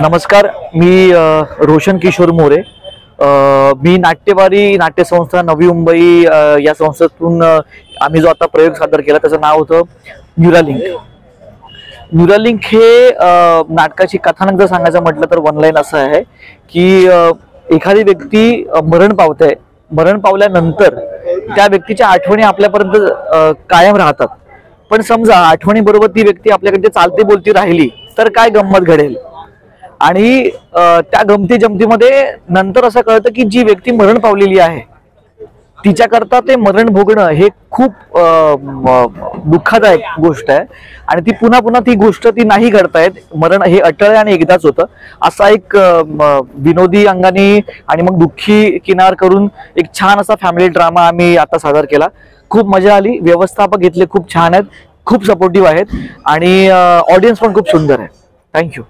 नमस्कार, मी रोशन किशोर मोरे। मी नाट्यवारी नाट्यसंस्था नवी मुंबई या संस्थेतून आम्ही जो आता प्रयोग सादर केला त्याचं नाव होतं न्यूरालिंक। न्यूरालिंक हे नाटकाची कथानक जर सांगायचं म्हटलं तर वन लाईन असं आहे की एखादी व्यक्ती मरण पावते, मरण पावल्यानंतर त्या व्यक्तीच्या आठवणी आपल्यापर्यंत कायम राहतात। पण समजा आठवणीबरोबर ती व्यक्ती आपल्याकडे चालती बोलती राहिली तर काय गंमत घडेल। आणि त्या गमती जमतीमध्ये नंतर असं कळतं की जी व्यक्ती मरण पावलेली आहे तिच्याकरता ते मरण भोगणं हे खूप दुःखदायक गोष्ट आहे आणि ती पुन्हा पुन्हा ती गोष्ट ती नाही करतायत। मरण हे अटळ आणि एकदाच होतं असा एक विनोदी अंगाने आणि मग दुःखी किनार करून एक छान असा फॅमिली ड्रामा आम्ही आता सादर केला। खूप मजा आली। व्यवस्थापक इथले खूप छान आहेत, खूप सपोर्टिव्ह आहेत आणि ऑडियन्स पण खूप सुंदर आहे। थँक्यू।